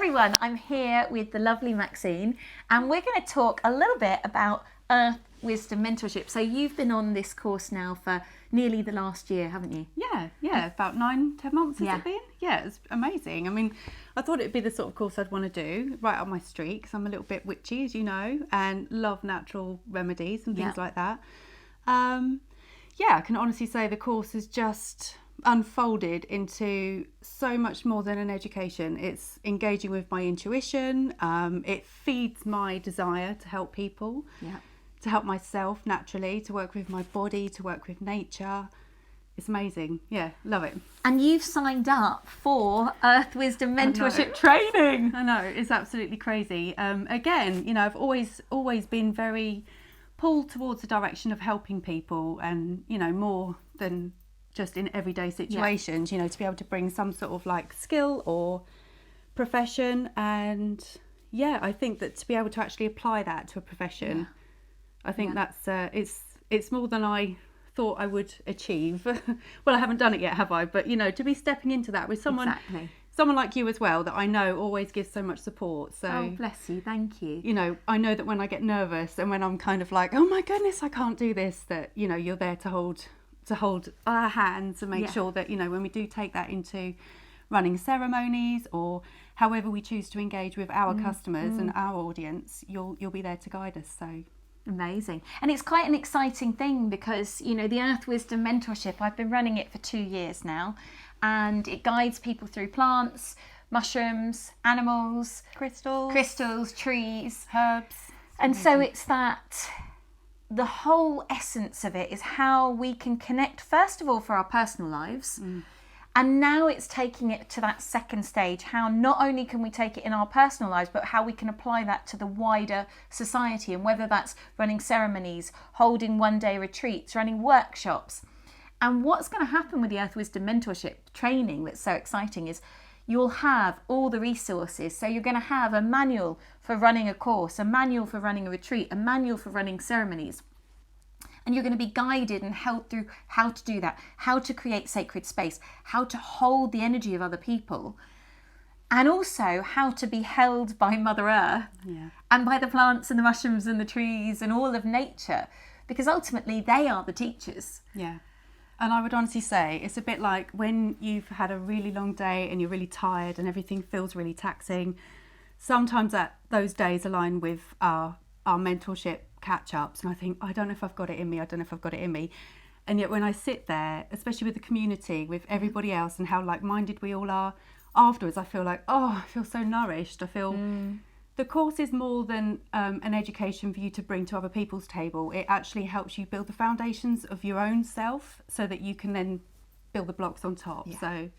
everyone, I'm here with the lovely Maxine, and we're going to talk a little bit about Earth Wisdom Mentorship. So you've been on this course now for nearly the last year, haven't you? Yeah, about 9-10 months has it been? Yeah, it's amazing. I mean, I thought it'd be the sort of course I'd want to do right up my street, because I'm a little bit witchy, as you know, and love natural remedies and things like that. I can honestly say the course has just unfolded into so much more than an education. It's engaging with my intuition. It feeds my desire to help people, to help myself naturally, to work with my body, to work with nature. It's amazing. Yeah, love it. And you've signed up for Earth Wisdom Mentorship Training. I know, it's absolutely crazy. Again, you know, I've always been very pulled towards the direction of helping people, and, you know, more than just in everyday situations, you know, to be able to bring some sort of like skill or profession. And I think that to be able to actually apply that to a profession, I think that's it's more than I thought I would achieve. Well, I haven't done it yet, have I? But, you know, to be stepping into that with someone like you as well, that I know always gives so much support. So, oh, bless you, thank you. You know, I know that when I get nervous and when I'm kind of like, oh my goodness, I can't do this, that, you know, you're there to hold our hands and make sure that, you know, when we do take that into running ceremonies or however we choose to engage with our customers and our audience, you'll be there to guide us. So amazing. And it's quite an exciting thing because, you know, the Earth Wisdom Mentorship, I've been running it for 2 years now, and it guides people through plants, mushrooms, animals, crystals, trees, herbs. And so it's that the whole essence of it is how we can connect, first of all, for our personal lives. And now it's taking it to that second stage, how not only can we take it in our personal lives, but how we can apply that to the wider society. And whether that's running ceremonies, holding one-day retreats, running workshops. And what's going to happen with the Earth Wisdom Mentorship Training that's so exciting is you'll have all the resources. So you're going to have a manual for running a course, a manual for running a retreat, a manual for running ceremonies. And you're going to be guided and helped through how to do that, how to create sacred space, how to hold the energy of other people, and also how to be held by Mother Earth and by the plants and the mushrooms and the trees and all of nature, because ultimately they are the teachers. Yeah. And I would honestly say it's a bit like when you've had a really long day and you're really tired and everything feels really taxing. Sometimes those days align with our mentorship catch-ups, and I think, I don't know if I've got it in me. And yet when I sit there, especially with the community, with everybody else and how like-minded we all are, afterwards I feel like, I feel so nourished. I feel the course is more than an education for you to bring to other people's table. It actually helps you build the foundations of your own self so that you can then build the blocks on top. So,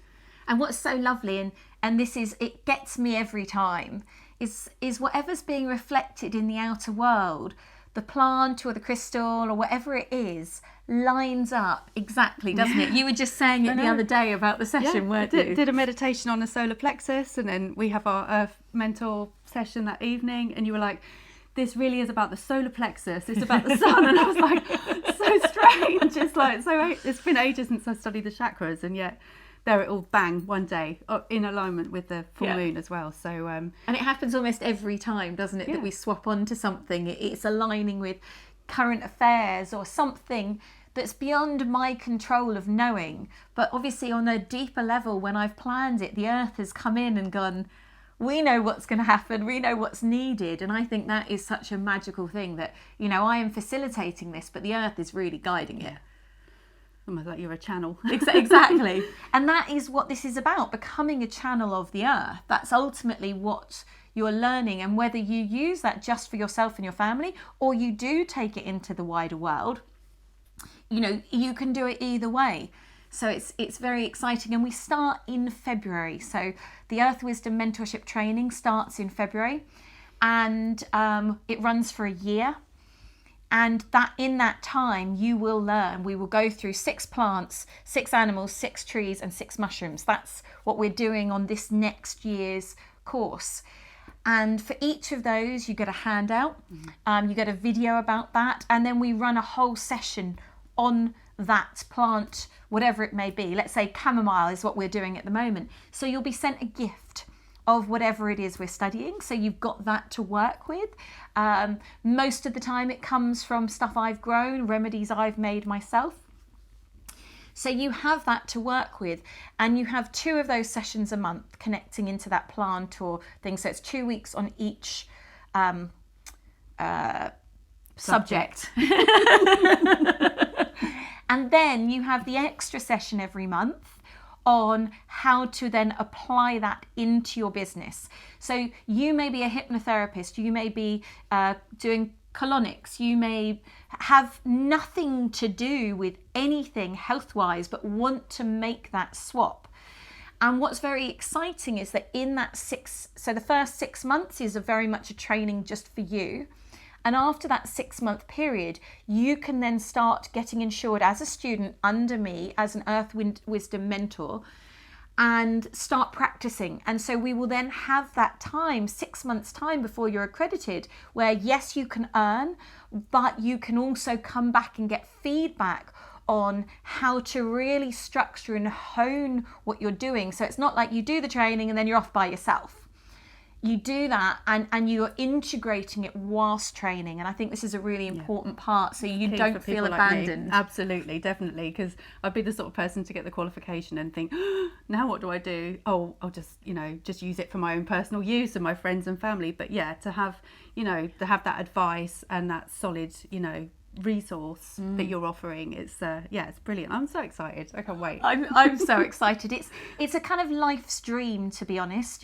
and what's so lovely, and this is, it gets me every time, is whatever's being reflected in the outer world, the plant or the crystal or whatever it is, lines up exactly, doesn't it? You were just saying it the other day about the session, weren't you? Did a meditation on the solar plexus, and then we have our Earth Mentor session that evening, and you were like, this really is about the solar plexus, it's about the sun. And I was like, so strange. It's like, so it's been ages since I studied the chakras, and yet there it all, bang, one day in alignment with the full moon as well. So and it happens almost every time, doesn't it, that we swap onto something. It's aligning with current affairs or something that's beyond my control of knowing, but obviously on a deeper level, when I've planned it, the earth has come in and gone, we know what's going to happen, we know what's needed. And I think that is such a magical thing that, you know, I am facilitating this, but the earth is really guiding it. Almost like you're a channel. Exactly. And that is what this is about, becoming a channel of the earth. That's ultimately what you're learning. And whether you use that just for yourself and your family, or you do take it into the wider world, you know, you can do it either way. So it's very exciting. And we start in February. So the Earth Wisdom Mentorship Training starts in February, and it runs for a year. And that in that time, you will learn. We will go through 6 plants, 6 animals, 6 trees, and 6 mushrooms. That's what we're doing on this next year's course. And for each of those, you get a handout, you get a video about that, and then we run a whole session on that plant, whatever it may be. Let's say chamomile is what we're doing at the moment. So you'll be sent a gift of whatever it is we're studying. So you've got that to work with. Most of the time it comes from stuff I've grown, remedies I've made myself. So you have that to work with, and you have 2 of those sessions a month connecting into that plant or thing. So it's 2 weeks on each subject. And then you have the extra session every month on how to then apply that into your business. So you may be a hypnotherapist, you may be doing colonics, you may have nothing to do with anything health-wise but want to make that swap. And what's very exciting is that in that the first 6 months is very much a training just for you. And after that 6-month period, you can then start getting insured as a student under me as an Earth Wisdom mentor and start practicing. And so we will then have that time, 6 months time before you're accredited, where yes, you can earn, but you can also come back and get feedback on how to really structure and hone what you're doing. So it's not like you do the training and then you're off by yourself. You do that and you're integrating it whilst training. And I think this is a really important part, so you don't feel abandoned. Like absolutely, definitely, because I'd be the sort of person to get the qualification and think, now what do I do? Oh, I'll just, just use it for my own personal use and my friends and family. But yeah, to have that advice and that solid, resource that you're offering, it's brilliant. I'm so excited. I can't wait. I'm so excited. It's a kind of life's dream, to be honest.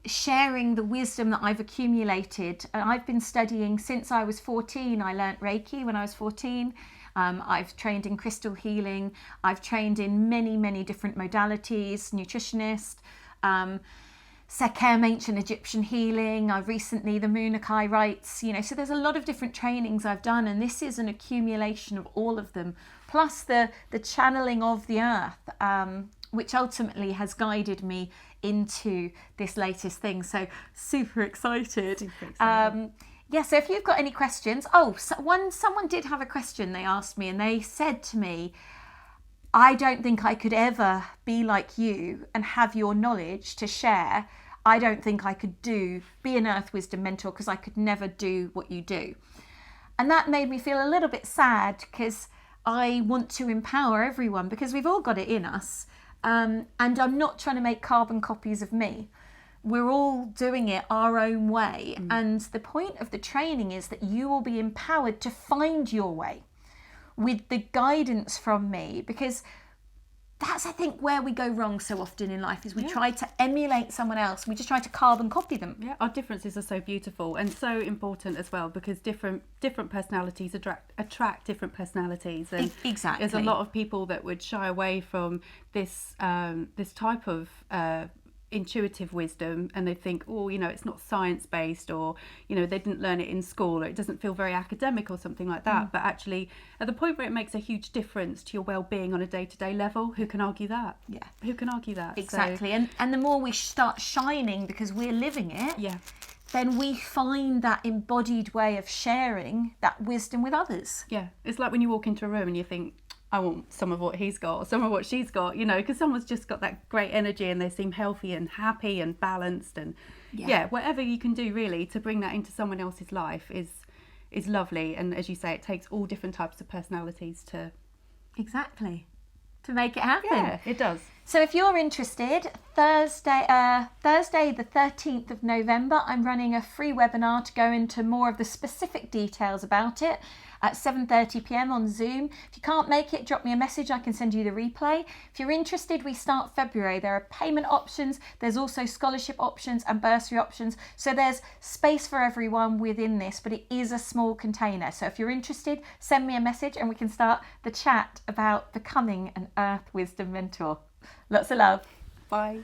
Sharing the wisdom that I've accumulated. And I've been studying since I was 14. I learnt Reiki when I was 14. I've trained in crystal healing. I've trained in many, many different modalities, nutritionist, Sekhem, ancient Egyptian healing. I've recently the Munakai rites, so there's a lot of different trainings I've done, and this is an accumulation of all of them, plus the channeling of the earth, which ultimately has guided me into this latest thing. So super excited. So if you've got any questions, someone did have a question they asked me, and they said to me, I don't think I could ever be like you and have your knowledge to share. I don't think I could be an Earth Wisdom mentor because I could never do what you do. And that made me feel a little bit sad, because I want to empower everyone, because we've all got it in us. And I'm not trying to make carbon copies of me. We're all doing it our own way. And the point of the training is that you will be empowered to find your way with the guidance from me, because that's, I think, where we go wrong so often in life, is we try to emulate someone else. We just try to carbon copy them. Yeah, our differences are so beautiful and so important as well, because different personalities attract different personalities. And exactly. There's a lot of people that would shy away from this type of intuitive wisdom, and they think, it's not science based, or they didn't learn it in school, or it doesn't feel very academic or something like that. But actually, at the point where it makes a huge difference to your well-being on a day-to-day level, who can argue that? Who can argue that? Exactly. So, and the more we start shining because we're living it, then we find that embodied way of sharing that wisdom with others. It's like when you walk into a room and you think, I want some of what he's got, or some of what she's got, because someone's just got that great energy and they seem healthy and happy and balanced, and whatever you can do really to bring that into someone else's life is lovely. And as you say, it takes all different types of personalities to make it happen. Yeah, it does. So if you're interested, Thursday the 13th of November, I'm running a free webinar to go into more of the specific details about it at 7:30 p.m. on Zoom. If you can't make it, drop me a message. I can send you the replay. If you're interested, we start February. There are payment options. There's also scholarship options and bursary options. So there's space for everyone within this, but it is a small container. So if you're interested, send me a message and we can start the chat about becoming an Earth Wisdom mentor. Lots of love. Bye.